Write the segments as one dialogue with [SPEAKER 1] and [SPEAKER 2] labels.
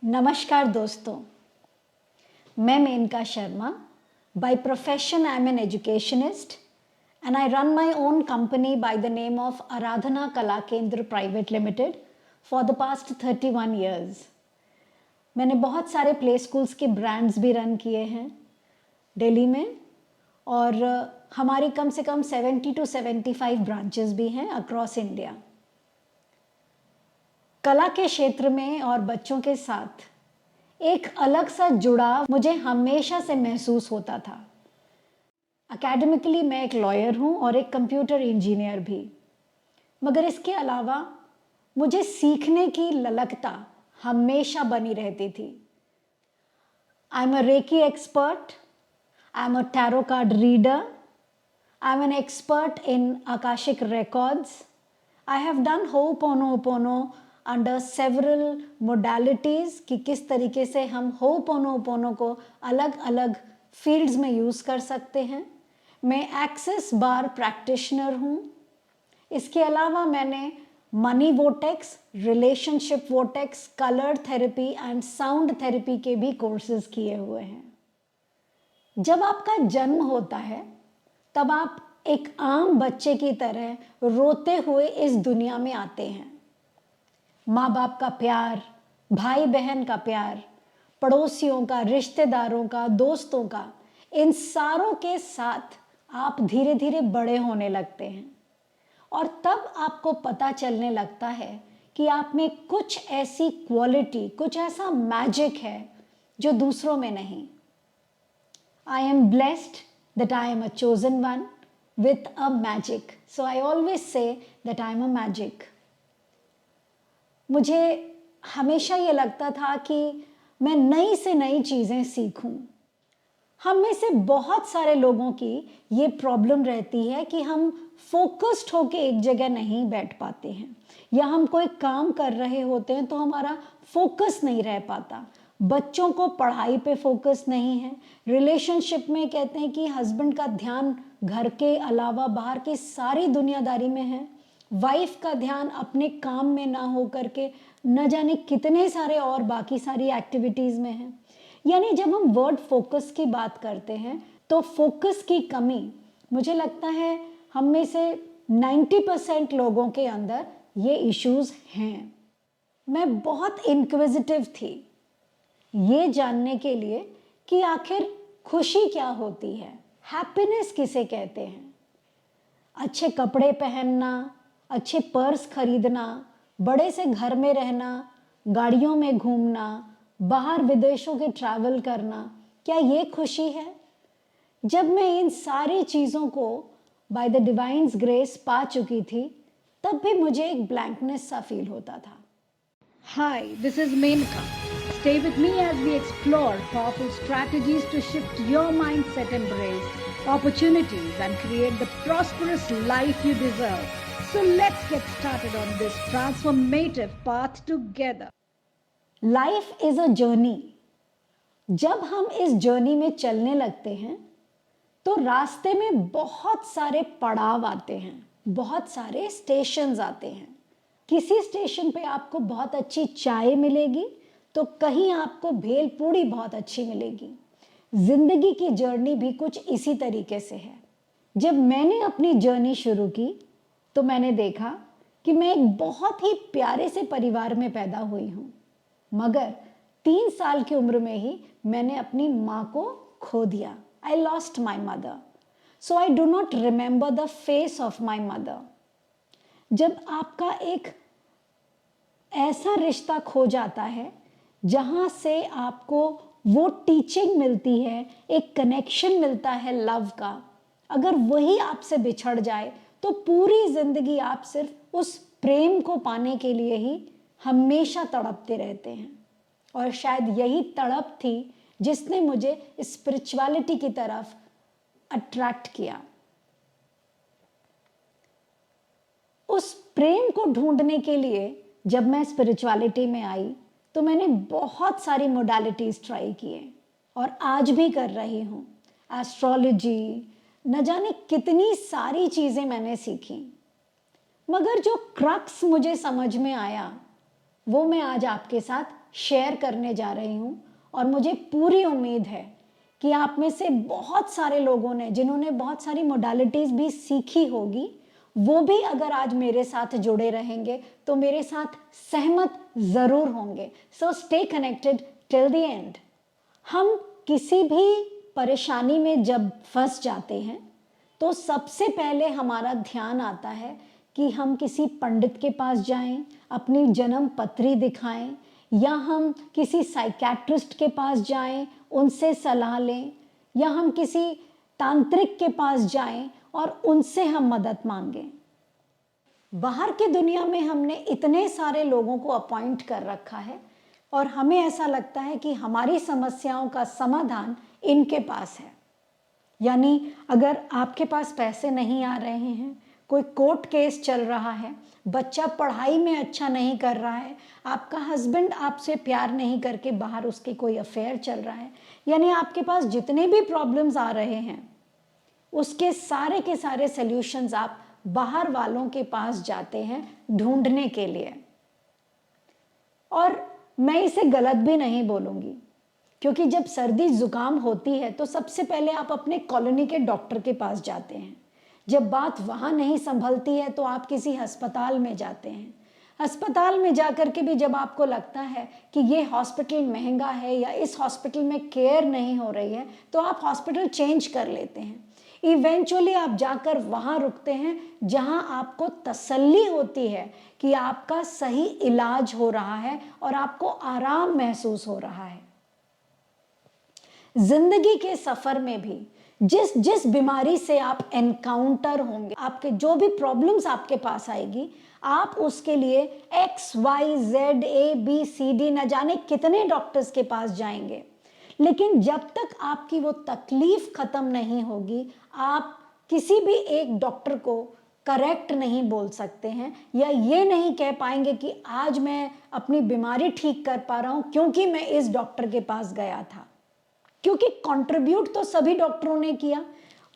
[SPEAKER 1] नमस्कार दोस्तों, मैं Maneka Sharma. By profession, I am an educationist and I run my own company by the name of Aradhana Kala Kendra Private Limited for the past 31 years. मैंने बहुत सारे play schools के brands भी run किए हैं दिल्ली में और हमारी कम से कम 70 to 75 ब्रांचेस भी हैं अक्रॉस इंडिया. कला के क्षेत्र में और बच्चों के साथ एक अलग सा जुड़ाव मुझे हमेशा से महसूस होता था. एकेडमिकली मैं एक लॉयर हूँ और एक कंप्यूटर इंजीनियर भी, मगर इसके अलावा मुझे सीखने की ललकता हमेशा बनी रहती थी. I am a reiki expert, I am a tarot card reader, I am an expert in akashic records. I have done ho'oponopono under several modalities कि किस तरीके से हम होपोनोपोनो को अलग अलग फील्ड्स में यूज़ कर सकते हैं. मैं एक्सेस बार प्रैक्टिशनर हूँ. इसके अलावा मैंने money vortex, relationship vortex, colour therapy and sound therapy के भी कोर्सेज किए हुए हैं. जब आपका जन्म होता है तब आप एक आम बच्चे की तरह रोते हुए इस दुनिया में आते हैं. माँ बाप का प्यार, भाई बहन का प्यार, पड़ोसियों का, रिश्तेदारों का, दोस्तों का, इन सारों के साथ आप धीरे धीरे बड़े होने लगते हैं और तब आपको पता चलने लगता है कि आप में कुछ ऐसी क्वालिटी, कुछ ऐसा मैजिक है जो दूसरों में नहीं. I am blessed that I am a chosen one with a magic. So I always say that I am a magic. मुझे हमेशा ये लगता था कि मैं नई से नई चीज़ें सीखूं. हम में से बहुत सारे लोगों की ये प्रॉब्लम रहती है कि हम फोकस्ड होके एक जगह नहीं बैठ पाते हैं, या हम कोई काम कर रहे होते हैं तो हमारा फोकस नहीं रह पाता. बच्चों को पढ़ाई पे फोकस नहीं है. रिलेशनशिप में कहते हैं कि हस्बैंड का ध्यान घर के अलावा बाहर की सारी दुनियादारी में है. वाइफ का ध्यान अपने काम में ना हो करके न जाने कितने सारे और बाकी सारी एक्टिविटीज़ में है. यानी जब हम वर्ड फोकस की बात करते हैं तो फोकस की कमी, मुझे लगता है हम में से 90% लोगों के अंदर ये इश्यूज़ हैं. मैं बहुत इनक्विजिटिव थी ये जानने के लिए कि आखिर खुशी क्या होती है, हैप्पीनेस किसे कहते हैं. अच्छे कपड़े पहनना, अच्छे पर्स खरीदना, बड़े से घर में रहना, गाड़ियों में घूमना, बाहर विदेशों के ट्रैवल करना, क्या ये खुशी है? जब मैं इन सारी चीज़ों को बाय द डिवाइन्स ग्रेस पा चुकी थी तब भी मुझे एक ब्लैंकनेस सा फील होता था.
[SPEAKER 2] Hi, this is Menka. Stay with me as we explore powerful strategies to shift your mindset, embrace opportunities, and create the prosperous life you deserve. So let's get started on this transformative path together.
[SPEAKER 1] Life is a journey. जब हम इस journey में चलने लगते हैं तो रास्ते में बहुत सारे पड़ाव आते हैं, बहुत सारे स्टेशंस आते हैं. किसी स्टेशन पे आपको बहुत अच्छी चाय मिलेगी तो कहीं आपको भेल पूड़ी बहुत अच्छी मिलेगी. जिंदगी की जर्नी भी कुछ इसी तरीके से है. जब मैंने अपनी जर्नी शुरू की तो मैंने देखा कि मैं एक बहुत ही प्यारे से परिवार में पैदा हुई हूँ, मगर 3 साल की उम्र में ही मैंने अपनी माँ को खो दिया. I lost my mother, so I do not remember the face of my mother. जब आपका एक ऐसा रिश्ता खो जाता है जहाँ से आपको वो टीचिंग मिलती है, एक कनेक्शन मिलता है लव का, अगर वही आपसे बिछड़ जाए तो पूरी ज़िंदगी आप सिर्फ उस प्रेम को पाने के लिए ही हमेशा तड़पते रहते हैं. और शायद यही तड़प थी जिसने मुझे स्पिरिचुअलिटी की तरफ अट्रैक्ट किया. उस प्रेम को ढूंढने के लिए जब मैं स्पिरिचुअलिटी में आई तो मैंने बहुत सारी मोडालिटीज़ ट्राई किए और आज भी कर रही हूँ. एस्ट्रोलॉजी, न जाने कितनी सारी चीज़ें मैंने सीखी, मगर जो क्रक्स मुझे समझ में आया वो मैं आज आपके साथ शेयर करने जा रही हूँ और मुझे पूरी उम्मीद है कि आप में से बहुत सारे लोगों ने, जिन्होंने बहुत सारी मोडालिटीज़ भी सीखी होगी, वो भी अगर आज मेरे साथ जुड़े रहेंगे तो मेरे साथ सहमत ज़रूर होंगे। So stay connected till the end. हम किसी भी परेशानी में जब फंस जाते हैं तो सबसे पहले हमारा ध्यान आता है कि हम किसी पंडित के पास जाएं, अपनी जन्म पत्री दिखाएं, या हम किसी साइकेट्रिस्ट के पास जाएं, उनसे सलाह लें, या हम किसी तांत्रिक के पास जाएं और उनसे हम मदद मांगें। बाहर की दुनिया में हमने इतने सारे लोगों को अपॉइंट कर रखा है और हमें ऐसा लगता है कि हमारी समस्याओं का समाधान इनके पास है। यानी अगर आपके पास पैसे नहीं आ रहे हैं, कोई कोर्ट केस चल रहा है, बच्चा पढ़ाई में अच्छा नहीं कर रहा है, आपका हस्बैंड आपसे प्यार नहीं करके बाहर उसके कोई अफेयर चल रहा है, यानी आपके पास जितने भी प्रॉब्लम्स आ रहे हैं उसके सारे के सारे सल्यूशंस आप बाहर वालों के पास जाते हैं ढूंढने के लिए। और मैं इसे गलत भी नहीं बोलूँगी, क्योंकि जब सर्दी जुकाम होती है तो सबसे पहले आप अपने कॉलोनी के डॉक्टर के पास जाते हैं। जब बात वहाँ नहीं संभलती है तो आप किसी अस्पताल में जाते हैं। अस्पताल में जाकर के भी जब आपको लगता है कि ये हॉस्पिटल महंगा है या इस हॉस्पिटल में केयर नहीं हो रही है तो आप हॉस्पिटल चेंज कर लेते हैं। इवेंचुअली आप जाकर वहाँ रुकते हैं जहाँ आपको तसल्ली होती है कि आपका सही इलाज हो रहा है और आपको आराम महसूस हो रहा है। जिंदगी के सफर में भी जिस जिस बीमारी से आप एनकाउंटर होंगे, आपके जो भी प्रॉब्लम्स आपके पास आएगी, आप उसके लिए XYZ ABCD न जाने कितने डॉक्टर्स के पास जाएंगे, लेकिन जब तक आपकी वो तकलीफ खत्म नहीं होगी आप किसी भी एक डॉक्टर को करेक्ट नहीं बोल सकते हैं, या ये नहीं कह पाएंगे कि आज मैं अपनी बीमारी ठीक कर पा रहा हूं क्योंकि मैं इस डॉक्टर के पास गया था। क्योंकि कंट्रीब्यूट तो सभी डॉक्टरों ने किया।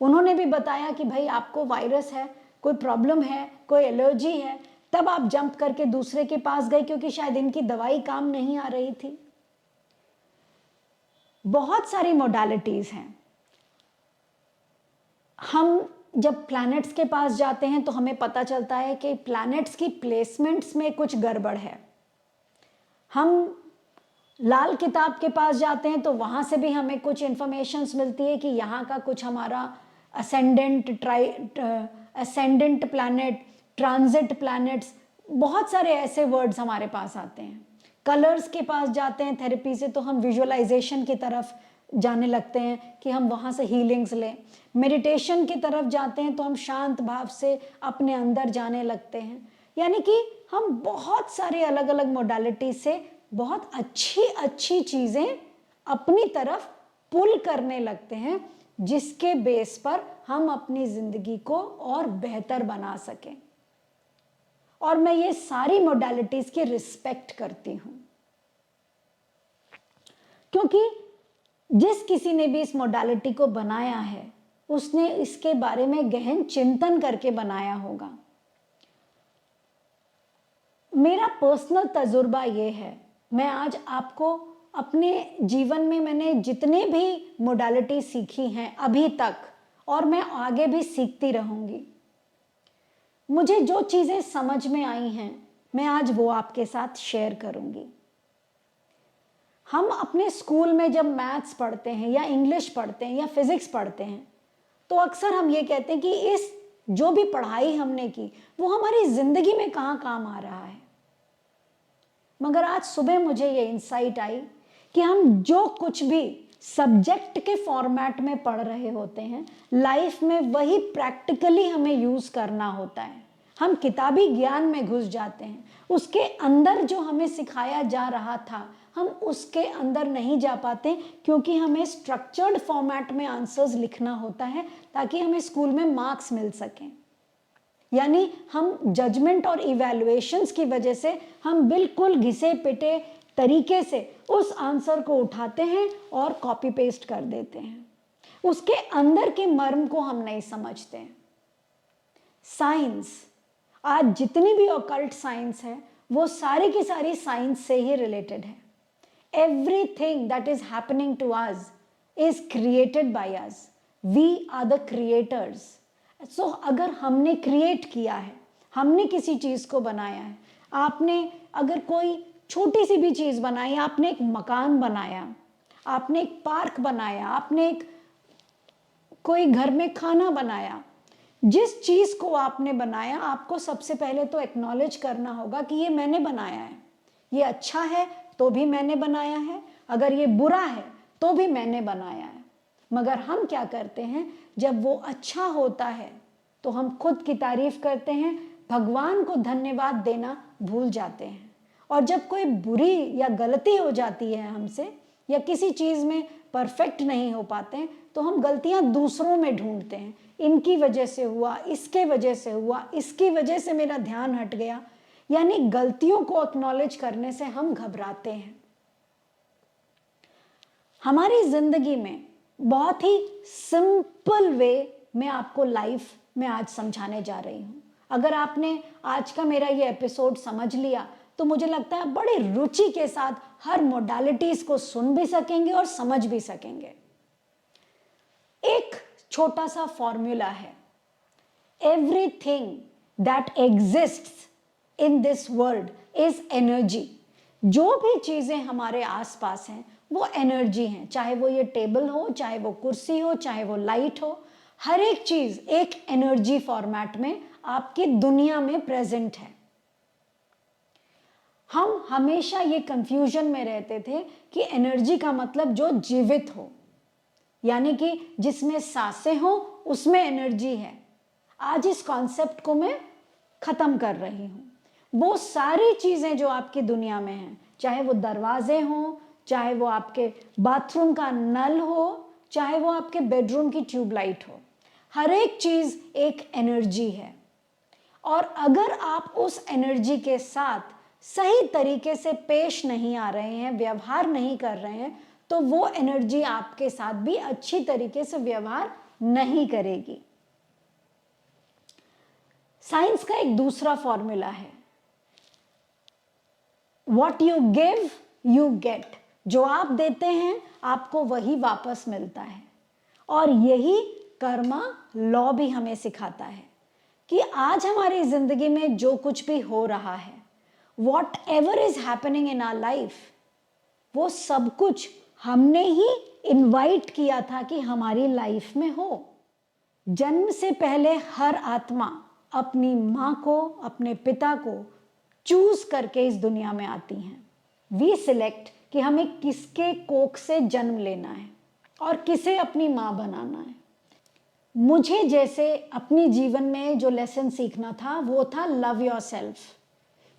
[SPEAKER 1] उन्होंने भी बताया कि भाई आपको वायरस है, कोई प्रॉब्लम है, कोई एलर्जी है, तब आप जंप करके दूसरे के पास गए क्योंकि शायद इनकी दवाई काम नहीं आ रही थी। बहुत सारी मोडालिटीज हैं। हम जब प्लैनेट्स के पास जाते हैं तो हमें पता चलता है कि प्लैनेट्स की प्लेसमेंट्स में कुछ गड़बड़ है। हम लाल किताब के पास जाते हैं तो वहाँ से भी हमें कुछ इंफॉर्मेशंस मिलती है कि यहाँ का कुछ हमारा असेंडेंट प्लैनेट, ट्रांजिट प्लैनेट्स, बहुत सारे ऐसे वर्ड्स हमारे पास आते हैं। कलर्स के पास जाते हैं थेरेपी से तो हम विजुअलाइजेशन की तरफ जाने लगते हैं कि हम वहाँ से हीलिंग्स लें। मेडिटेशन की तरफ जाते हैं तो हम शांत भाव से अपने अंदर जाने लगते हैं। यानी कि हम बहुत सारे अलग अलग मोडालिटी से बहुत अच्छी अच्छी चीज़ें अपनी तरफ पुल करने लगते हैं, जिसके बेस पर हम अपनी ज़िंदगी को और बेहतर बना सकें। और मैं ये सारी मोडालिटीज़ की रिस्पेक्ट करती हूँ, क्योंकि जिस किसी ने भी इस मोडालिटी को बनाया है उसने इसके बारे में गहन चिंतन करके बनाया होगा। मेरा पर्सनल तजुर्बा ये है, मैं आज आपको अपने जीवन में मैंने जितने भी मोडालिटी सीखी हैं अभी तक, और मैं आगे भी सीखती रहूँगी, मुझे जो चीज़ें समझ में आई हैं मैं आज वो आपके साथ शेयर करूँगी। हम अपने स्कूल में जब मैथ्स पढ़ते हैं या इंग्लिश पढ़ते हैं या फिज़िक्स पढ़ते हैं तो अक्सर हम ये कहते हैं कि इस जो भी पढ़ाई हमने की वो हमारी ज़िंदगी में कहाँ काम आ रहा है। मगर आज सुबह मुझे ये इंसाइट आई कि हम जो कुछ भी सब्जेक्ट के फॉर्मेट में पढ़ रहे होते हैं लाइफ में वही प्रैक्टिकली हमें यूज़ करना होता है। हम किताबी ज्ञान में घुस जाते हैं, उसके अंदर जो हमें सिखाया जा रहा था हम उसके अंदर नहीं जा पाते, क्योंकि हमें स्ट्रक्चर्ड फॉर्मेट में आंसर्स लिखना होता है ताकि हमें स्कूल में मार्क्स मिल सकें। यानी हम जजमेंट और इवैल्यूएशंस की वजह से हम बिल्कुल घिसे पिटे तरीके से उस आंसर को उठाते हैं और कॉपी पेस्ट कर देते हैं। उसके अंदर के मर्म को हम नहीं समझते हैं। साइंस, आज जितनी भी ऑकल्ट साइंस है वो सारी की सारी साइंस से ही रिलेटेड है। Everything that is happening to us is created by us. We are the creators. So अगर हमने क्रिएट किया है, हमने किसी चीज को बनाया है, आपने अगर कोई छोटी सी भी चीज बनाई, आपने एक मकान बनाया, आपने एक पार्क बनाया, आपने एक कोई घर में खाना बनाया, जिस चीज को आपने बनाया, आपको सबसे पहले तो एक्नॉलेज करना होगा कि ये मैंने बनाया है। ये अच्छा है तो भी मैंने बनाया है, अगर ये बुरा है तो भी मैंने बनाया है। मगर हम क्या करते हैं, जब वो अच्छा होता है तो हम खुद की तारीफ करते हैं, भगवान को धन्यवाद देना भूल जाते हैं। और जब कोई बुरी या गलती हो जाती है हमसे, या किसी चीज में परफेक्ट नहीं हो पाते हैं, तो हम गलतियां दूसरों में ढूंढते हैं। इनकी वजह से हुआ, इसके वजह से हुआ, इसकी वजह से मेरा ध्यान हट गया। यानी गलतियों को एक्नॉलेज करने से हम घबराते हैं। हमारी जिंदगी में बहुत ही सिंपल वे में आपको लाइफ में आज समझाने जा रही हूं। अगर आपने आज का मेरा ये एपिसोड समझ लिया तो मुझे लगता है बड़े रुचि के साथ हर मोडालिटीज को सुन भी सकेंगे और समझ भी सकेंगे। एक छोटा सा फॉर्मूला है, everything that exists in this world is energy. जो भी चीजें हमारे आसपास हैं वो एनर्जी हैं, चाहे वो ये टेबल हो, चाहे वो कुर्सी हो, चाहे वो लाइट हो, हर एक चीज एक एनर्जी फॉर्मेट में आपकी दुनिया में प्रेजेंट है। हम हमेशा ये कंफ्यूजन में रहते थे कि एनर्जी का मतलब जो जीवित हो, यानी कि जिसमें सांसें हो उसमें एनर्जी है। आज इस कॉन्सेप्ट को मैं खत्म कर रही हूं। वो सारी चीजें जो आपकी दुनिया में हैं, चाहे वो दरवाजे हों, चाहे वो आपके बाथरूम का नल हो, चाहे वो आपके बेडरूम की ट्यूबलाइट हो, हर एक चीज एक एनर्जी है। और अगर आप उस एनर्जी के साथ सही तरीके से पेश नहीं आ रहे हैं, व्यवहार नहीं कर रहे हैं, तो वो एनर्जी आपके साथ भी अच्छी तरीके से व्यवहार नहीं करेगी। साइंस का एक दूसरा फॉर्मूला है, What you give, you get। जो आप देते हैं आपको वही वापस मिलता है। और यही कर्मा लॉ भी हमें सिखाता है कि आज हमारी जिंदगी में जो कुछ भी हो रहा है, whatever is happening in our life, वो सब कुछ हमने ही इनवाइट किया था कि हमारी लाइफ में हो। जन्म से पहले हर आत्मा अपनी माँ को, अपने पिता को चूज करके इस दुनिया में आती हैं। वी सिलेक्ट कि हमें किसके कोख से जन्म लेना है और किसे अपनी माँ बनाना है। मुझे जैसे अपनी जीवन में जो लेसन सीखना था वो था लव योरसेल्फ।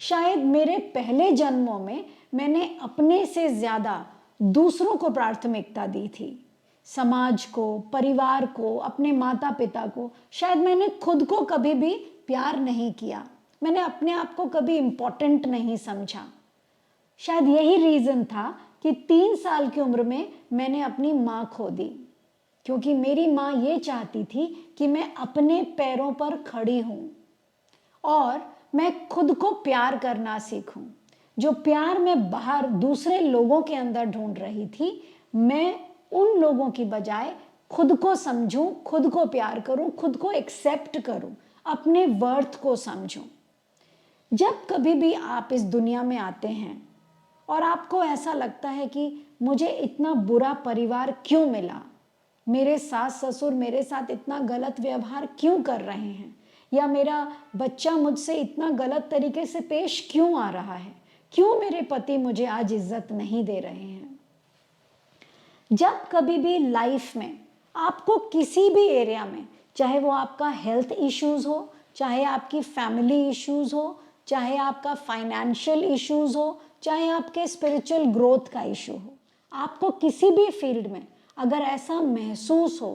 [SPEAKER 1] शायद मेरे पहले जन्मों में मैंने अपने से ज्यादा दूसरों को प्राथमिकता दी थी, समाज को, परिवार को, अपने माता पिता को। शायद मैंने खुद को कभी भी प्यार नहीं किया, मैंने अपने आप को कभी इम्पोर्टेंट नहीं समझा। शायद यही रीजन था कि 3 साल की उम्र में मैंने अपनी माँ खो दी, क्योंकि मेरी माँ ये चाहती थी कि मैं अपने पैरों पर खड़ी हूँ और मैं खुद को प्यार करना सीखूं। जो प्यार मैं बाहर दूसरे लोगों के अंदर ढूंढ रही थी, मैं उन लोगों की बजाय खुद को समझूं, खुद को प्यार करूं, खुद को एक्सेप्ट करूं, अपने वर्थ को समझूं। जब कभी भी आप इस दुनिया में आते हैं और आपको ऐसा लगता है कि मुझे इतना बुरा परिवार क्यों मिला, मेरे सास ससुर मेरे साथ इतना गलत व्यवहार क्यों कर रहे हैं, या मेरा बच्चा मुझसे इतना गलत तरीके से पेश क्यों आ रहा है, क्यों मेरे पति मुझे आज इज्जत नहीं दे रहे हैं। जब कभी भी लाइफ में आपको किसी भी एरिया में, चाहे वो आपका हेल्थ इश्यूज हो, चाहे आपकी फैमिली इश्यूज हो, चाहे आपका फाइनेंशियल इश्यूज हो, चाहे आपके स्पिरिचुअल ग्रोथ का इशू हो, आपको किसी भी फील्ड में अगर ऐसा महसूस हो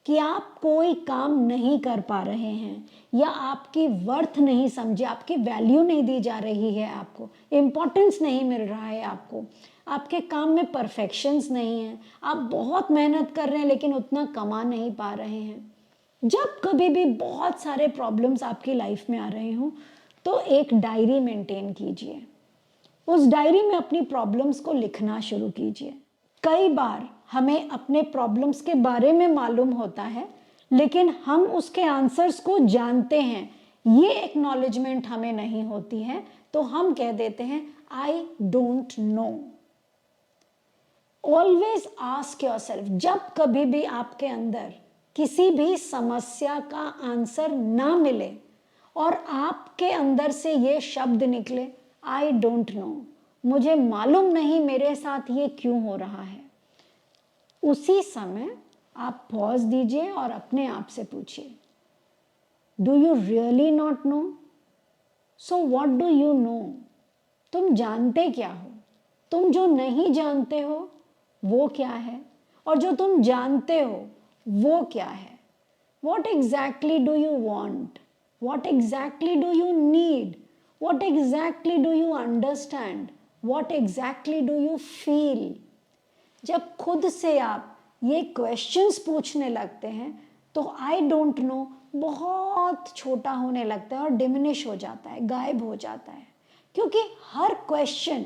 [SPEAKER 1] कि आप कोई काम नहीं कर पा रहे हैं, या आपकी वर्थ नहीं समझे, आपकी वैल्यू नहीं दी जा रही है, आपको इम्पोर्टेंस नहीं मिल रहा है, आपके काम में परफेक्शंस नहीं है, आप बहुत मेहनत कर रहे हैं लेकिन उतना कमा नहीं पा रहे हैं, जब कभी भी बहुत सारे प्रॉब्लम्स आपकी लाइफ में आ रहे हों, तो एक डायरी मेंटेन कीजिए। उस डायरी में अपनी प्रॉब्लम्स को लिखना शुरू कीजिए। कई बार हमें अपने प्रॉब्लम्स के बारे में मालूम होता है, लेकिन हम उसके आंसर्स को जानते हैं, ये एक्नॉलेजमेंट हमें नहीं होती है, तो हम कह देते हैं I don't know. Always ask yourself, जब कभी भी आपके अंदर किसी भी समस्या का आंसर ना मिले और आपके अंदर से ये शब्द निकले आई डोंट नो, मुझे मालूम नहीं मेरे साथ ये क्यों हो रहा है, उसी समय आप पॉज दीजिए और अपने आप से पूछिए, do you really not know? So what do you know? तुम जानते क्या हो? तुम जो नहीं जानते हो वो क्या है, और जो तुम जानते हो वो क्या है? What exactly do you want? What exactly do you need? What exactly do you understand? What exactly do you feel? जब खुद से आप ये क्वेश्चंस पूछने लगते हैं तो आई डोंट नो बहुत छोटा होने लगता है और डिमिनिश हो जाता है, गायब हो जाता है, क्योंकि हर क्वेश्चन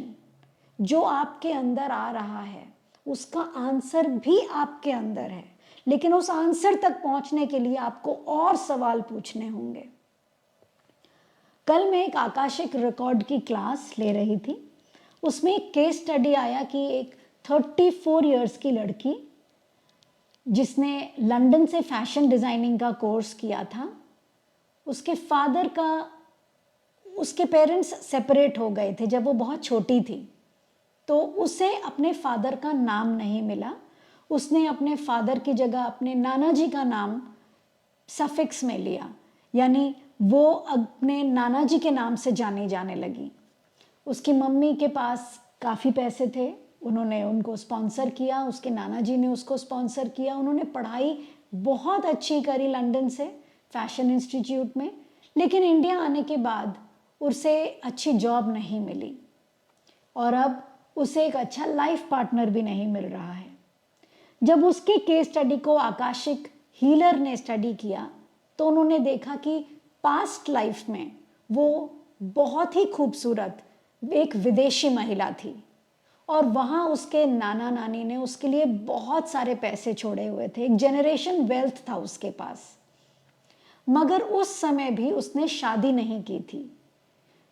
[SPEAKER 1] जो आपके अंदर आ रहा है उसका आंसर भी आपके अंदर है, लेकिन उस आंसर तक पहुंचने के लिए आपको और सवाल पूछने होंगे। कल मैं एक आकाशिक रिकॉर्ड की क्लास ले रही थी, उसमें एक केस स्टडी आया कि एक 34 इयर्स की लड़की जिसने लंदन से फैशन डिज़ाइनिंग का कोर्स किया था, उसके पेरेंट्स सेपरेट हो गए थे जब वो बहुत छोटी थी, तो उसे अपने फादर का नाम नहीं मिला। उसने अपने फादर की जगह अपने नाना जी का नाम सफिक्स में लिया, यानी वो अपने नाना जी के नाम से जाने जाने लगी। उसकी मम्मी के पास काफ़ी पैसे थे, उन्होंने उनको स्पॉन्सर किया, उसके नाना जी ने उसको स्पॉन्सर किया, उन्होंने पढ़ाई बहुत अच्छी करी लंदन से फैशन इंस्टीट्यूट में, लेकिन इंडिया आने के बाद उसे अच्छी जॉब नहीं मिली और अब उसे एक अच्छा लाइफ पार्टनर भी नहीं मिल रहा है। जब उसके केस स्टडी को आकाशिक हीलर ने स्टडी किया तो उन्होंने देखा कि पास्ट लाइफ में वो बहुत ही खूबसूरत एक विदेशी महिला थी और वहाँ उसके नाना नानी ने उसके लिए बहुत सारे पैसे छोड़े हुए थे, एक जनरेशन वेल्थ था उसके पास, मगर उस समय भी उसने शादी नहीं की थी।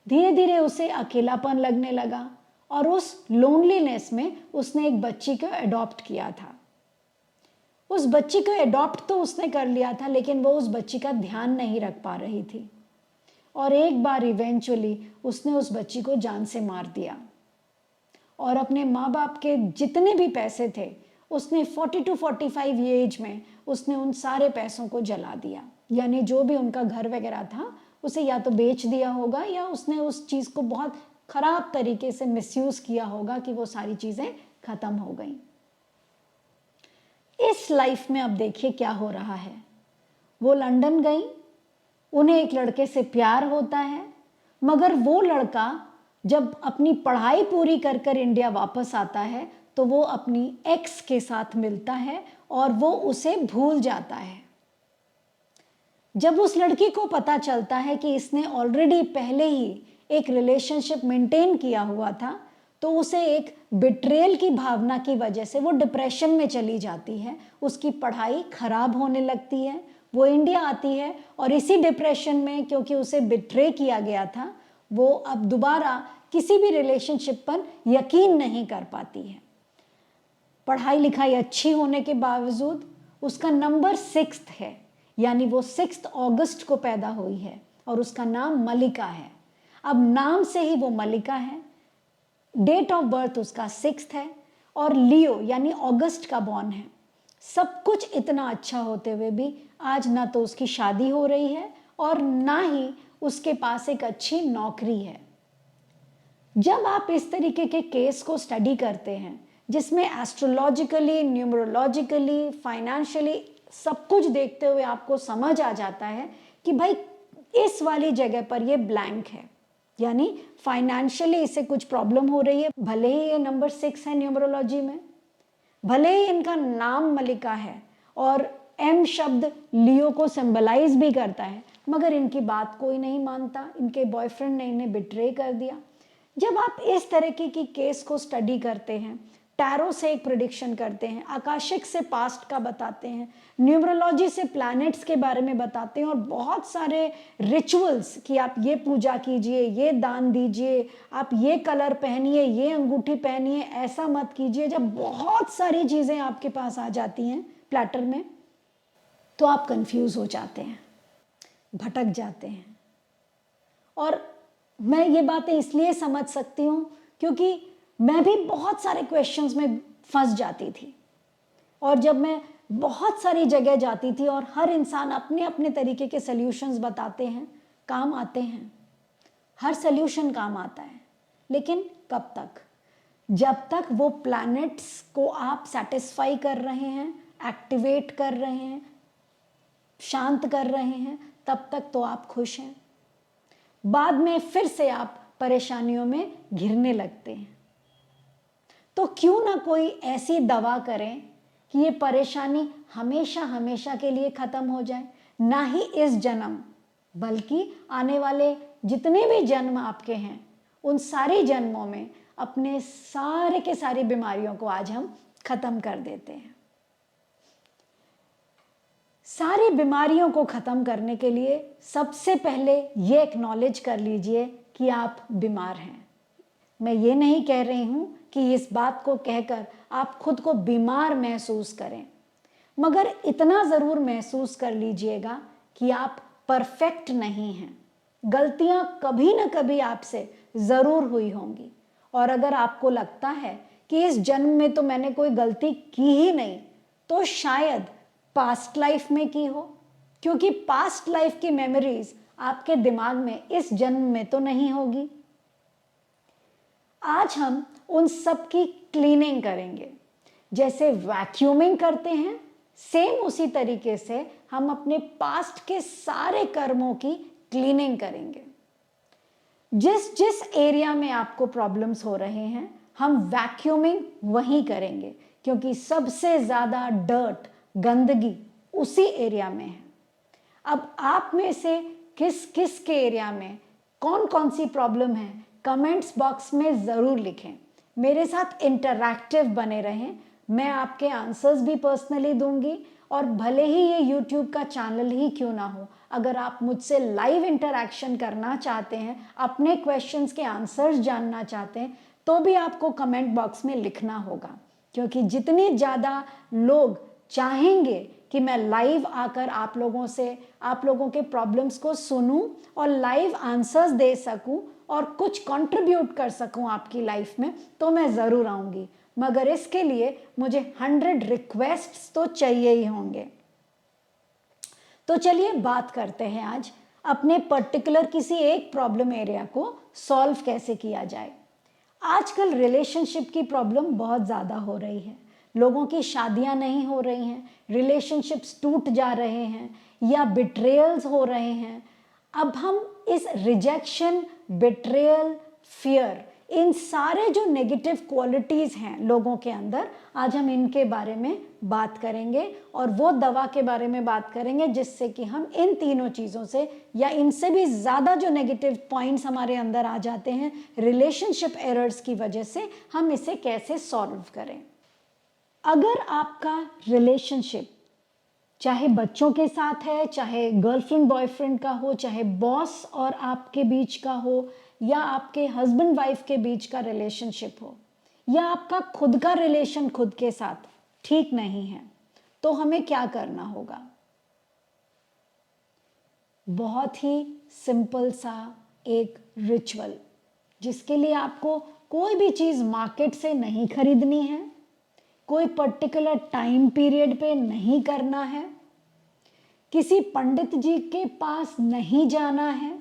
[SPEAKER 1] धीरे धीरे उसे अकेलापन लगने लगा और उस लोनलीनेस में उसने एक बच्ची को अडॉप्ट किया था। उस बच्ची को अडॉप्ट तो उसने कर लिया था, लेकिन वो उस बच्ची का ध्यान नहीं रख पा रही थी और एक बार इवेंचुअली उसने उस बच्ची को जान से मार दिया और अपने माँ बाप के जितने भी पैसे थे उसने 40 to 45 एज में उसने उन सारे पैसों को जला दिया, यानी जो भी उनका घर वगैरह था उसे या तो बेच दिया होगा या उसने उस चीज़ को बहुत ख़राब तरीके से मिसयूज़ किया होगा कि वो सारी चीज़ें ख़त्म हो गई। इस लाइफ में अब देखिए क्या हो रहा है। वो लंदन गई, उन्हें एक लड़के से प्यार होता है, मगर वो लड़का जब अपनी पढ़ाई पूरी कर कर इंडिया वापस आता है तो वो अपनी एक्स के साथ मिलता है और वो उसे भूल जाता है। जब उस लड़की को पता चलता है कि इसने ऑलरेडी पहले ही एक रिलेशनशिप मेंटेन किया हुआ था, तो उसे एक बिट्रेयल की भावना की वजह से वो डिप्रेशन में चली जाती है, उसकी पढ़ाई खराब होने लगती है, वो इंडिया आती है और इसी डिप्रेशन में, क्योंकि उसे बिट्रे किया गया था, वो अब दोबारा किसी भी रिलेशनशिप पर यकीन नहीं कर पाती है। पढ़ाई लिखाई अच्छी होने के बावजूद उसका नंबर 6 है, यानी वो 6 अगस्त को पैदा हुई है और उसका नाम मलिका है। अब नाम से ही वो मलिका है, डेट ऑफ बर्थ उसका 6 है और लियो यानी अगस्त का बॉर्न है। सब कुछ इतना अच्छा होते हुए भी आज ना तो उसकी शादी हो रही है और ना ही उसके पास एक अच्छी नौकरी है। जब आप इस तरीके के केस को स्टडी करते हैं जिसमें एस्ट्रोलॉजिकली, न्यूमरोलॉजिकली, फाइनेंशियली सब कुछ देखते हुए आपको समझ आ जाता है कि भाई इस वाली जगह पर ये ब्लैंक है, यानी फाइनेंशियली इसे कुछ प्रॉब्लम हो रही है, भले ही ये नंबर 6 है न्यूमरोलॉजी में, भले ही इनका नाम मलिका है और एम शब्द लियो को सिंबलाइज भी करता है, मगर इनकी बात कोई नहीं मानता, इनके बॉयफ्रेंड ने इन्हें बिट्रे कर दिया। जब आप इस तरीके की केस को स्टडी करते हैं, टैरो से एक प्रिडिक्शन करते हैं, आकाशिक से पास्ट का बताते हैं, न्यूमरोलॉजी से प्लैनेट्स के बारे में बताते हैं और बहुत सारे रिचुअल्स कि आप ये पूजा कीजिए, ये दान दीजिए, आप ये कलर पहनिए, ये अंगूठी पहनिए, ऐसा मत कीजिए, जब बहुत सारी चीज़ें आपके पास आ जाती हैं प्लेटर में, तो आप कंफ्यूज हो जाते हैं, भटक जाते हैं। और मैं ये बातें इसलिए समझ सकती हूँ क्योंकि मैं भी बहुत सारे क्वेश्चंस में फंस जाती थी। और जब मैं बहुत सारी जगह जाती थी और हर इंसान अपने अपने तरीके के सल्यूशंस बताते हैं, काम आते हैं, हर सल्यूशन काम आता है, लेकिन कब तक? जब तक वो प्लैनेट्स को आप सेटिस्फाई कर रहे हैं, एक्टिवेट कर रहे हैं, शांत कर रहे हैं, तब तक तो आप खुश हैं। बाद में फिर से आप परेशानियों में घिरने लगते हैं। तो क्यों ना कोई ऐसी दवा करें कि ये परेशानी हमेशा हमेशा के लिए खत्म हो जाए, ना ही इस जन्म बल्कि आने वाले जितने भी जन्म आपके हैं, उन सारे जन्मों में अपने सारे के सारी बीमारियों को आज हम खत्म कर देते हैं। सारी बीमारियों को ख़त्म करने के लिए सबसे पहले ये एक्नॉलेज कर लीजिए कि आप बीमार हैं। मैं ये नहीं कह रही हूँ कि इस बात को कहकर आप खुद को बीमार महसूस करें, मगर इतना ज़रूर महसूस कर लीजिएगा कि आप परफेक्ट नहीं हैं। गलतियाँ कभी ना कभी आपसे ज़रूर हुई होंगी, और अगर आपको लगता है कि इस जन्म में तो मैंने कोई गलती की ही नहीं, तो शायद पास्ट लाइफ में की हो, क्योंकि पास्ट लाइफ की मेमोरीज आपके दिमाग में इस जन्म में तो नहीं होगी। आज हम उन सब की क्लीनिंग करेंगे। जैसे वैक्यूमिंग करते हैं, सेम उसी तरीके से हम अपने पास्ट के सारे कर्मों की क्लीनिंग करेंगे। जिस जिस एरिया में आपको प्रॉब्लम्स हो रहे हैं, हम वैक्यूमिंग वहीं करेंगे, क्योंकि सबसे ज़्यादा डर्ट, गंदगी उसी एरिया में है। अब आप में से किस किस के एरिया में कौन कौन सी प्रॉब्लम है, कमेंट्स बॉक्स में ज़रूर लिखें। मेरे साथ इंटरैक्टिव बने रहें। मैं आपके आंसर्स भी पर्सनली दूंगी, और भले ही ये यूट्यूब का चैनल ही क्यों ना हो, अगर आप मुझसे लाइव इंटरैक्शन करना चाहते हैं, अपने क्वेश्चंस के आंसर्स जानना चाहते हैं, तो भी आपको कमेंट बॉक्स में लिखना होगा, क्योंकि जितने ज़्यादा लोग चाहेंगे कि मैं लाइव आकर आप लोगों के प्रॉब्लम्स को सुनूं और लाइव आंसर्स दे सकूं और कुछ कंट्रीब्यूट कर सकूं आपकी लाइफ में, तो मैं ज़रूर आऊँगी। मगर इसके लिए मुझे 100 रिक्वेस्ट्स तो चाहिए ही होंगे। तो चलिए बात करते हैं आज अपने पर्टिकुलर किसी एक प्रॉब्लम एरिया को सॉल्व कैसे किया जाए। आजकल रिलेशनशिप की प्रॉब्लम बहुत ज़्यादा हो रही है। लोगों की शादियां नहीं हो रही हैं, रिलेशनशिप्स टूट जा रहे हैं या बिट्रेयल्स हो रहे हैं। अब हम इस रिजेक्शन, बिट्रेयल, फियर, इन सारे जो नेगेटिव क्वालिटीज़ हैं लोगों के अंदर, आज हम इनके बारे में बात करेंगे और वो दवा के बारे में बात करेंगे जिससे कि हम इन तीनों चीज़ों से या इनसे भी ज़्यादा जो नेगेटिव पॉइंट्स हमारे अंदर आ जाते हैं रिलेशनशिप एरर्स की वजह से, हम इसे कैसे सॉल्व करें। अगर आपका रिलेशनशिप चाहे बच्चों के साथ है, चाहे गर्लफ्रेंड बॉयफ्रेंड का हो, चाहे बॉस और आपके बीच का हो, या आपके हस्बैंड वाइफ के बीच का रिलेशनशिप हो, या आपका खुद का रिलेशन खुद के साथ ठीक नहीं है, तो हमें क्या करना होगा? बहुत ही सिंपल सा एक रिचुअल, जिसके लिए आपको कोई भी चीज़ मार्केट से नहीं खरीदनी है, कोई पर्टिकुलर टाइम पीरियड पे नहीं करना है, किसी पंडित जी के पास नहीं जाना है,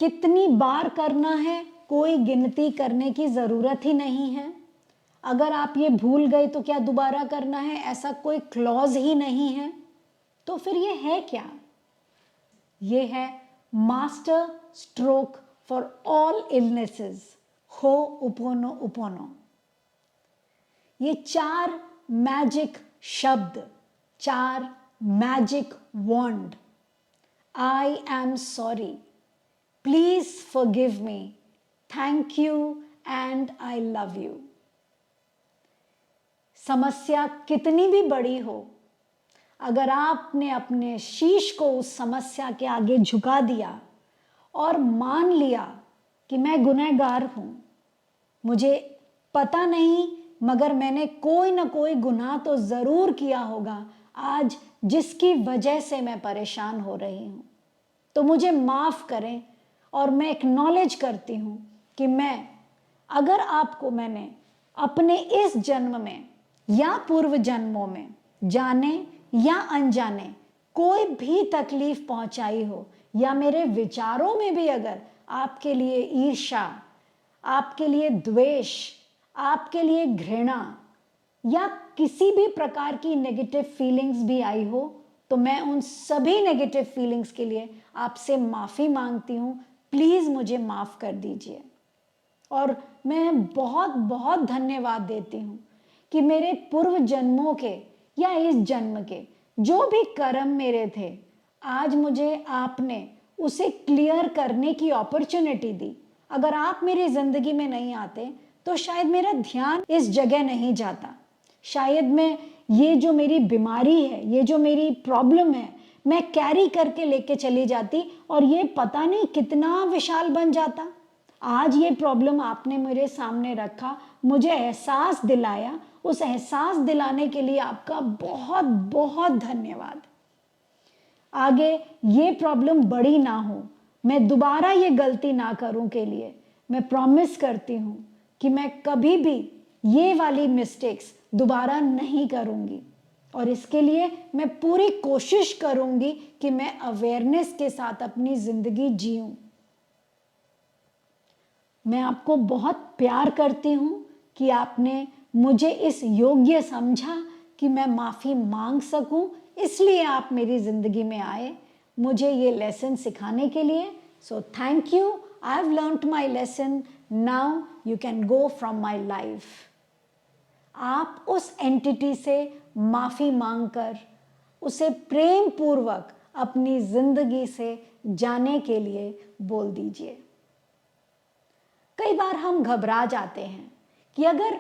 [SPEAKER 1] कितनी बार करना है कोई गिनती करने की ज़रूरत ही नहीं है। अगर आप ये भूल गए तो क्या दोबारा करना है, ऐसा कोई क्लॉज ही नहीं है। तो फिर ये है क्या? ये है master stroke for all illnesses, ho'oponopono. ये 4 मैजिक शब्द, 4 magic wand, I am sorry, please forgive me, thank you and I love you. समस्या कितनी भी बड़ी हो, अगर आपने अपने शीश को उस समस्या के आगे झुका दिया और मान लिया कि मैं गुनहगार हूं, मुझे पता नहीं मगर मैंने कोई ना कोई गुनाह तो ज़रूर किया होगा आज जिसकी वजह से मैं परेशान हो रही हूं, तो मुझे माफ़ करें। और मैं एक्नॉलेज करती हूं कि अगर आपको मैंने अपने इस जन्म में या पूर्व जन्मों में जाने या अनजाने कोई भी तकलीफ पहुंचाई हो, या मेरे विचारों में भी अगर आपके लिए ईर्ष्या, आपके लिए द्वेष, आपके लिए घृणा या किसी भी प्रकार की नेगेटिव फीलिंग्स भी आई हो, तो मैं उन सभी नेगेटिव फीलिंग्स के लिए आपसे माफ़ी मांगती हूँ। प्लीज़ मुझे माफ़ कर दीजिए। और मैं बहुत बहुत धन्यवाद देती हूँ कि मेरे पूर्व जन्मों के या इस जन्म के जो भी कर्म मेरे थे, आज मुझे आपने उसे क्लियर करने की अपॉर्चुनिटी दी। अगर आप मेरी ज़िंदगी में नहीं आते तो शायद मेरा ध्यान इस जगह नहीं जाता, शायद मैं ये जो मेरी बीमारी है, ये जो मेरी प्रॉब्लम है, मैं कैरी करके लेके चली जाती और ये पता नहीं कितना विशाल बन जाता। आज ये प्रॉब्लम आपने मेरे सामने रखा, मुझे एहसास दिलाया, उस एहसास दिलाने के लिए आपका बहुत बहुत धन्यवाद। आगे ये प्रॉब्लम बड़ी ना हो, मैं दोबारा ये गलती ना करूं के लिए मैं प्रॉमिस करती हूँ कि मैं कभी भी ये वाली मिस्टेक्स दोबारा नहीं करूँगी। और इसके लिए मैं पूरी कोशिश करूँगी कि मैं अवेयरनेस के साथ अपनी ज़िंदगी जीऊँ। मैं आपको बहुत प्यार करती हूँ कि आपने मुझे इस योग्य समझा कि मैं माफ़ी मांग सकूँ, इसलिए आप मेरी ज़िंदगी में आए मुझे ये लेसन सिखाने के लिए। So thank you, I have learned my lesson, now you can go from my life. आप उस एंटिटी से माफ़ी मांगकर उसे प्रेम पूर्वक अपनी ज़िंदगी से जाने के लिए बोल दीजिए। कई बार हम घबरा जाते हैं कि अगर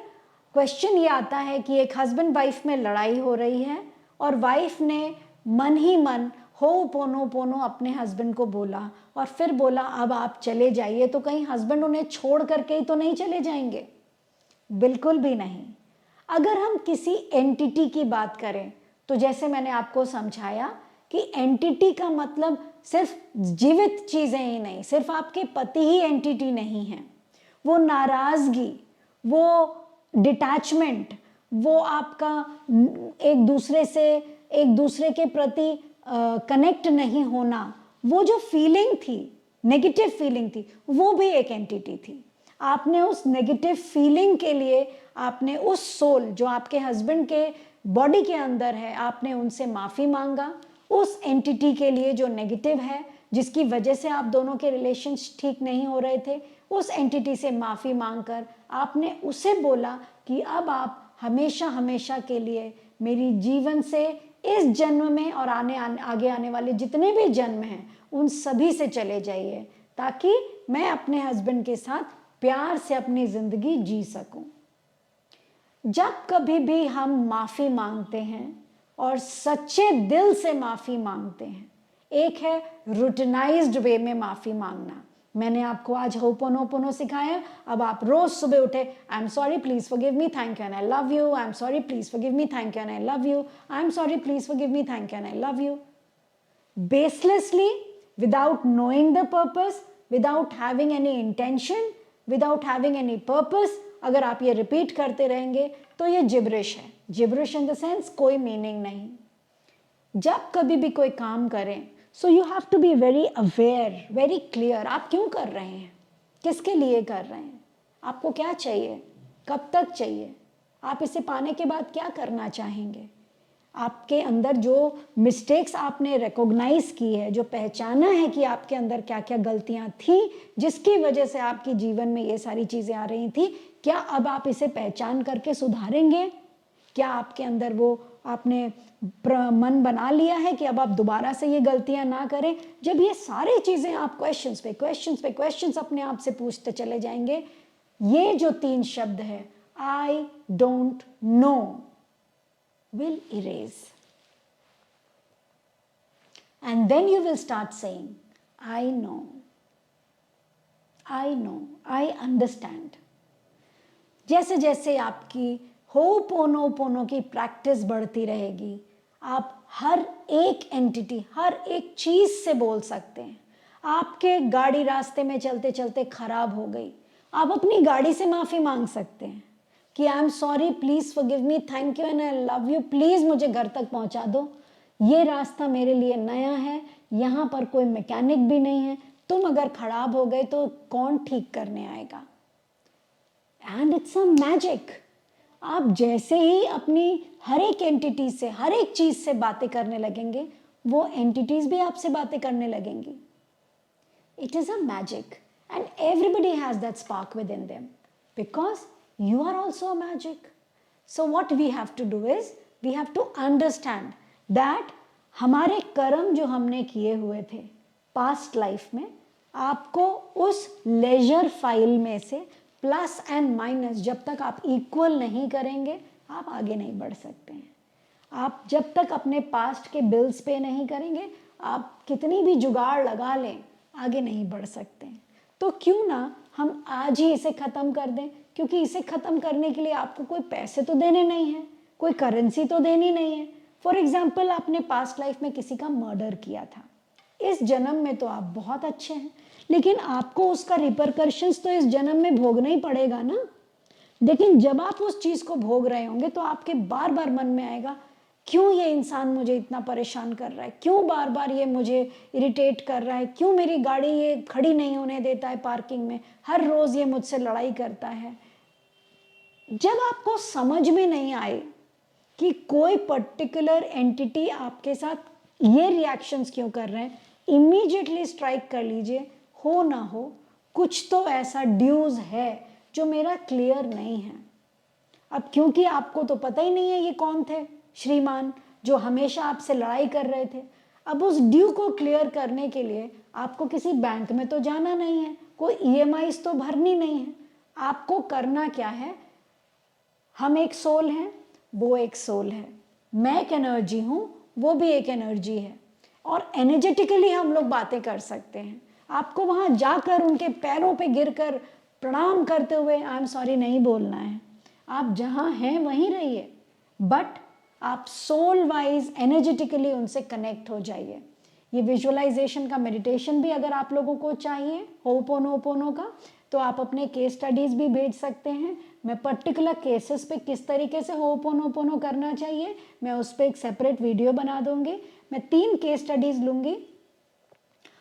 [SPEAKER 1] क्वेश्चन ये आता है कि एक हस्बैंड वाइफ में लड़ाई हो रही है और वाइफ ने मन ही मन हो पोनो पोनो अपने हस्बैंड को बोला और फिर बोला अब आप चले जाइए, तो कहीं हस्बैंड उन्हें छोड़ करके ही तो नहीं चले जाएंगे? बिल्कुल भी नहीं। अगर हम किसी एंटिटी की बात करें तो जैसे मैंने आपको समझाया कि एंटिटी का मतलब सिर्फ जीवित चीज़ें ही नहीं, सिर्फ आपके पति ही एंटिटी नहीं है। वो नाराज़गी, वो डिटैचमेंट, वो आपका एक दूसरे के प्रति कनेक्ट नहीं होना, वो जो फीलिंग थी, नेगेटिव फीलिंग थी, वो भी एक एंटिटी थी। आपने उस नेगेटिव फीलिंग के लिए आपने उस सोल जो आपके हस्बैंड के बॉडी के अंदर है, आपने उनसे माफ़ी मांगा। उस एंटिटी के लिए जो नेगेटिव है, जिसकी वजह से आप दोनों के रिलेशंस ठीक नहीं हो रहे थे, उस एंटिटी से माफ़ी मांगकर आपने उसे बोला कि अब आप हमेशा हमेशा के लिए मेरी जीवन से इस जन्म में और आगे आने वाले जितने भी जन्म हैं उन सभी से चले जाइए, ताकि मैं अपने हस्बैंड के साथ प्यार से अपनी ज़िंदगी जी सकूं। जब कभी भी हम माफ़ी मांगते हैं और सच्चे दिल से माफ़ी मांगते हैं, एक है रूटिनाइज्ड वे में माफ़ी मांगना। मैंने आपको आज होपोनोपोनो सिखाया, अब आप रोज़ सुबह उठे, आई am sorry please forgive me, thank you and I love you, I am sorry please forgive me, thank you and I love you, I am sorry please forgive me, thank you and I love you. बेसलेसली, without knowing the purpose, without having any intention, without having any purpose, अगर आप ये repeat करते रहेंगे तो ये gibberish है। Gibberish in the sense कोई meaning नहीं। जब कभी भी कोई काम करें, so you have to be very aware, very clear, आप क्यों कर रहे हैं, किसके लिए कर रहे हैं, आपको क्या चाहिए, कब तक चाहिए, आप इसे पाने के बाद क्या करना चाहेंगे। आपके अंदर जो मिस्टेक्स आपने रिकॉग्नाइज की है, जो पहचाना है कि आपके अंदर क्या क्या गलतियां थी जिसकी वजह से आपके जीवन में ये सारी चीज़ें आ रही थी, क्या अब आप इसे पहचान करके सुधारेंगे? क्या आपके अंदर वो आपने मन बना लिया है कि अब आप दोबारा से ये गलतियां ना करें, जब ये सारी चीज़ें आप क्वेश्चंस पे क्वेश्चंस अपने आप से पूछते चले जाएंगे, ये जो 3 शब्द है I don't know will erase. And then you will start saying, I know, I understand. जैसे जैसे आपकी होपोनोपोनो की प्रैक्टिस बढ़ती रहेगी, आप हर एक एंटिटी, हर एक चीज़ से बोल सकते हैं। आपके गाड़ी रास्ते में चलते चलते खराब हो गई, आप अपनी गाड़ी से माफ़ी मांग सकते हैं कि आई am sorry, please forgive me, thank you and I love you, please मुझे घर तक पहुंचा दो, ये रास्ता मेरे लिए नया है, यहाँ पर कोई मैकेनिक भी नहीं है, तुम अगर खराब हो गए तो कौन ठीक करने आएगा। And it's a magic. आप जैसे ही अपनी हर एक एंटिटी से, हर एक चीज़ से बातें करने लगेंगे, वो एंटिटीज़ भी आपसे बातें करने लगेंगी। It is a magic and everybody has that spark with in them because you are also a magic. So what we have to do is we have to understand that हमारे कर्म जो हमने किए हुए थे पास्ट लाइफ में, आपको उस लेजर फाइल में से प्लस एंड माइनस जब तक आप इक्वल नहीं करेंगे, आप आगे नहीं बढ़ सकते हैं। आप जब तक अपने पास्ट के बिल्स पे नहीं करेंगे, आप कितनी भी जुगाड़ लगा लें, आगे नहीं बढ़ सकते हैं। तो क्यों ना हम आज ही इसे ख़त्म कर दें, क्योंकि इसे ख़त्म करने के लिए आपको कोई पैसे तो देने नहीं हैं, कोई करेंसी तो देनी नहीं है। फॉर एग्जाम्पल, आपने पास्ट लाइफ में किसी का मर्डर किया था, इस जन्म में तो आप बहुत अच्छे हैं, लेकिन आपको उसका रिपरकशंस तो इस जन्म में भोगना ही पड़ेगा ना। लेकिन जब आप उस चीज़ को भोग रहे होंगे तो आपके बार बार मन में आएगा, क्यों ये इंसान मुझे इतना परेशान कर रहा है, क्यों बार बार ये मुझे इरिटेट कर रहा है, क्यों मेरी गाड़ी ये खड़ी नहीं होने देता है पार्किंग में, हर रोज़ ये मुझसे लड़ाई करता है। जब आपको समझ में नहीं आए कि कोई पर्टिकुलर एंटिटी आपके साथ ये रिएक्शंस क्यों कर रहे हैं, इमीडिएटली स्ट्राइक कर लीजिए, हो ना हो कुछ तो ऐसा ड्यूज है जो मेरा क्लियर नहीं है। अब क्योंकि आपको तो पता ही नहीं है ये कौन थे श्रीमान जो हमेशा आपसे लड़ाई कर रहे थे, अब उस ड्यू को क्लियर करने के लिए आपको किसी बैंक में तो जाना नहीं है, कोई ईएमआईज तो भरनी नहीं है। आपको करना क्या है, हम एक सोल हैं, वो एक सोल है, मैं एक एनर्जी हूँ, वो भी एक एनर्जी है, और एनर्जेटिकली हम लोग बातें कर सकते हैं। आपको वहाँ जाकर उनके पैरों पे गिरकर प्रणाम करते हुए आई एम सॉरी नहीं बोलना है। आप जहाँ हैं वहीं रहिए, बट आप सोल वाइज एनर्जेटिकली उनसे कनेक्ट हो जाइए। ये विजुअलाइजेशन का मेडिटेशन भी अगर आप लोगों को चाहिए होपोनोपोनो का, तो आप अपने केस स्टडीज़ भी भेज सकते हैं। मैं पर्टिकुलर केसेस पे किस तरीके से होपोनोपोनो करना चाहिए, मैं उस पर एक सेपरेट वीडियो बना दूंगी। मैं 3 केस स्टडीज़ लूँगी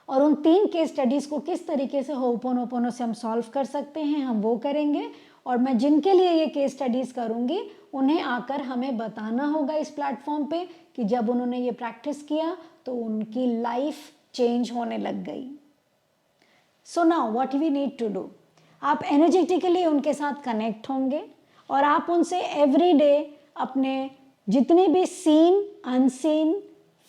[SPEAKER 1] और उन 3 केस स्टडीज़ को किस तरीके से होपोनोपोनो से हम सॉल्व कर सकते हैं, हम वो करेंगे। और मैं जिनके लिए ये केस स्टडीज़ करूँगी उन्हें आकर हमें बताना होगा इस प्लेटफॉर्म पे कि जब उन्होंने ये प्रैक्टिस किया तो उनकी लाइफ चेंज होने लग गई। So now what we need to do, आप एनर्जेटिकली उनके साथ कनेक्ट होंगे और आप उनसे एवरी डे अपने जितने भी सीन, अनसीन,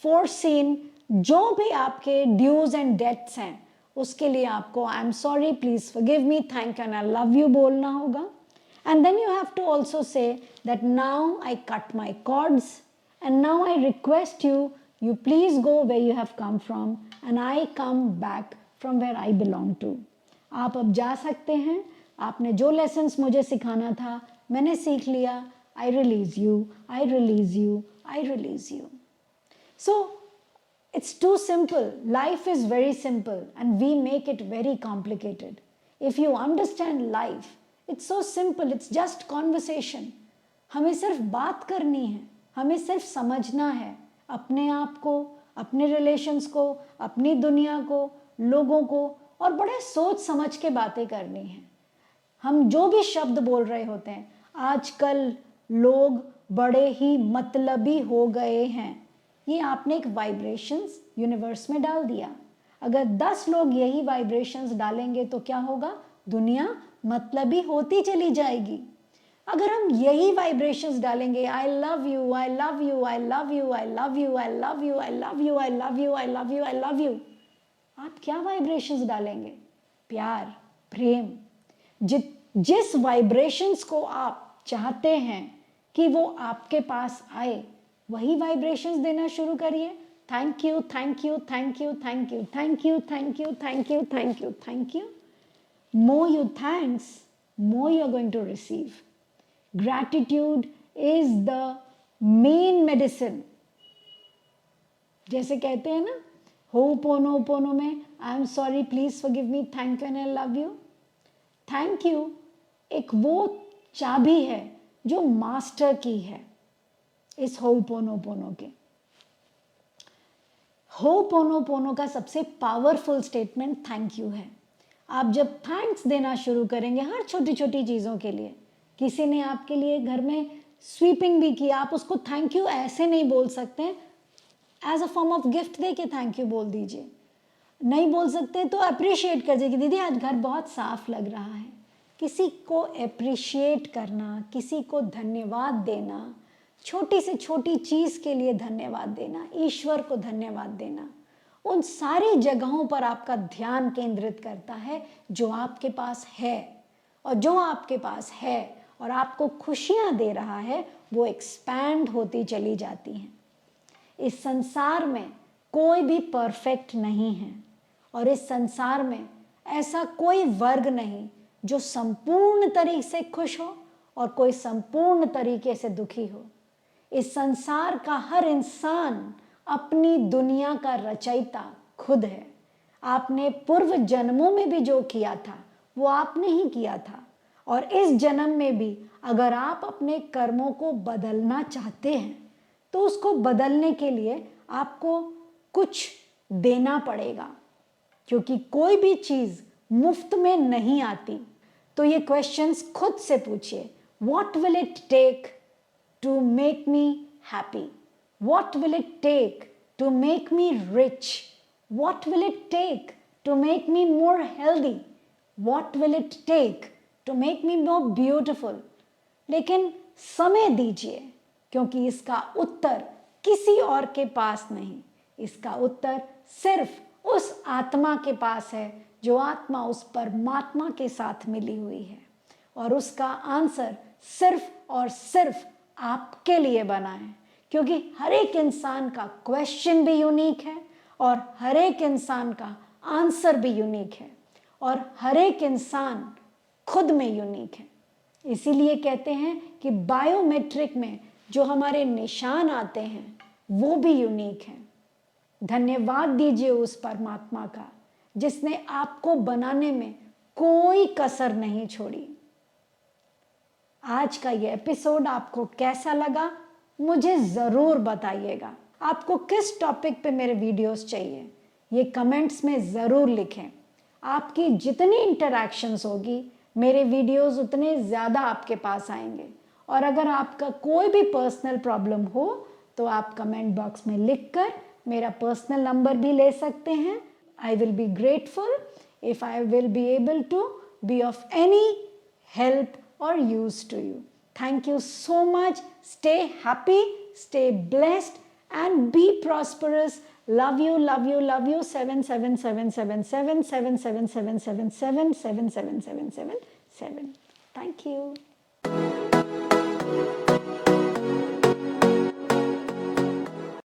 [SPEAKER 1] फोरसीन, जो भी आपके ड्यूज एंड डेट्स हैं, उसके लिए आपको I am sorry, please forgive me, thank you and I love you बोलना होगा। And then you have to also say that now I cut my cords and now I request you, you please go where you have come from and I come back from where I belong to. आप अब जा सकते हैं, आपने जो lessons मुझे सिखाना था मैंने सीख लिया। I release you, I release you, I release you. So it's too simple. Life is very simple and we make it very complicated. If you understand life, it's so simple, it's just conversation. हमें सिर्फ बात करनी है, हमें सिर्फ समझना है अपने आप को, अपने रिलेशंस को, अपनी दुनिया को, लोगों को, और बड़े सोच समझ के बातें करनी है। हम जो भी शब्द बोल रहे होते हैं, आजकल लोग बड़े ही मतलबी हो गए हैं। ये आपने एक वाइब्रेशंस यूनिवर्स में डाल दिया। अगर 10 लोग यही वाइब्रेशंस डालेंगे तो क्या होगा, दुनिया मतलबी होती चली जाएगी। अगर हम यही वाइब्रेशंस डालेंगे, आई love you, I love you, I love you, I love you, I love you, I love you, I love you, I love you, I love you, आप क्या वाइब्रेशंस डालेंगे? प्यार, प्रेम। जिस वाइब्रेशंस को आप चाहते हैं कि वो आपके पास आए, वही वाइब्रेशंस देना शुरू करिए। Thank you, thank you, thank you, thank you, thank you, thank you, thank you, thank you, thank you. More you thanks, more you're going to receive. Gratitude is the main medicine. जैसे कहते हैं ना, ho'oponopono में आई am sorry, please forgive me, thank you and I love you. Thank you एक वो चाबी है जो मास्टर की है इस होपोनोपोनो के। होपोनोपोनो का सबसे पावरफुल स्टेटमेंट थैंक यू है। आप जब थैंक्स देना शुरू करेंगे हर छोटी छोटी चीज़ों के लिए, किसी ने आपके लिए घर में स्वीपिंग भी किया, आप उसको थैंक यू ऐसे नहीं बोल सकते, as a form of gift दे के थैंक यू बोल दीजिए। नहीं बोल सकते तो अप्रिशिएट कर दीजिए, दीदी आज घर बहुत साफ लग रहा है। किसी को अप्रिशिएट करना, किसी को धन्यवाद देना, छोटी से छोटी चीज़ के लिए धन्यवाद देना, ईश्वर को धन्यवाद देना, उन सारी जगहों पर आपका ध्यान केंद्रित करता है जो आपके पास है। और जो आपके पास है और आपको खुशियां दे रहा है, वो एक्सपैंड होती चली जाती हैं। इस संसार में कोई भी परफेक्ट नहीं है और इस संसार में ऐसा कोई वर्ग नहीं जो संपूर्ण तरीके से खुश हो और कोई संपूर्ण तरीके से दुखी हो। इस संसार का हर इंसान अपनी दुनिया का रचयिता खुद है। आपने पूर्व जन्मों में भी जो किया था वो आपने ही किया था, और इस जन्म में भी अगर आप अपने कर्मों को बदलना चाहते हैं तो उसको बदलने के लिए आपको कुछ देना पड़ेगा, क्योंकि कोई भी चीज़ मुफ्त में नहीं आती। तो ये क्वेश्चंस खुद से पूछिए, what will it take to make me happy? What will it take to make me rich? What will it take to make me more healthy? What will it take to make me more beautiful? लेकिन समय दीजिए, क्योंकि इसका उत्तर किसी और के पास नहीं, इसका उत्तर सिर्फ उस आत्मा के पास है जो आत्मा उस परमात्मा के साथ मिली हुई है, और उसका आंसर सिर्फ और सिर्फ आपके लिए बना है। क्योंकि हर एक इंसान का क्वेश्चन भी यूनिक है और हर एक इंसान का आंसर भी यूनिक है और हर एक इंसान खुद में यूनिक है। इसीलिए कहते हैं कि बायोमेट्रिक में जो हमारे निशान आते हैं वो भी यूनिक हैं। धन्यवाद दीजिए उस परमात्मा का जिसने आपको बनाने में कोई कसर नहीं छोड़ी। आज का ये एपिसोड आपको कैसा लगा मुझे ज़रूर बताइएगा। आपको किस टॉपिक पे मेरे वीडियोस चाहिए ये कमेंट्स में ज़रूर लिखें। आपकी जितनी इंटरैक्शंस होगी मेरे वीडियोस उतने ज़्यादा आपके पास आएंगे। और अगर आपका कोई भी पर्सनल प्रॉब्लम हो तो आप कमेंट बॉक्स में लिखकर मेरा पर्सनल नंबर भी ले सकते हैं। I will be grateful if I will be able to be of any help or use to you. Thank you so much. Stay happy, stay blessed, and be prosperous. Love you, love you, love you. 77777777777777777. Thank you.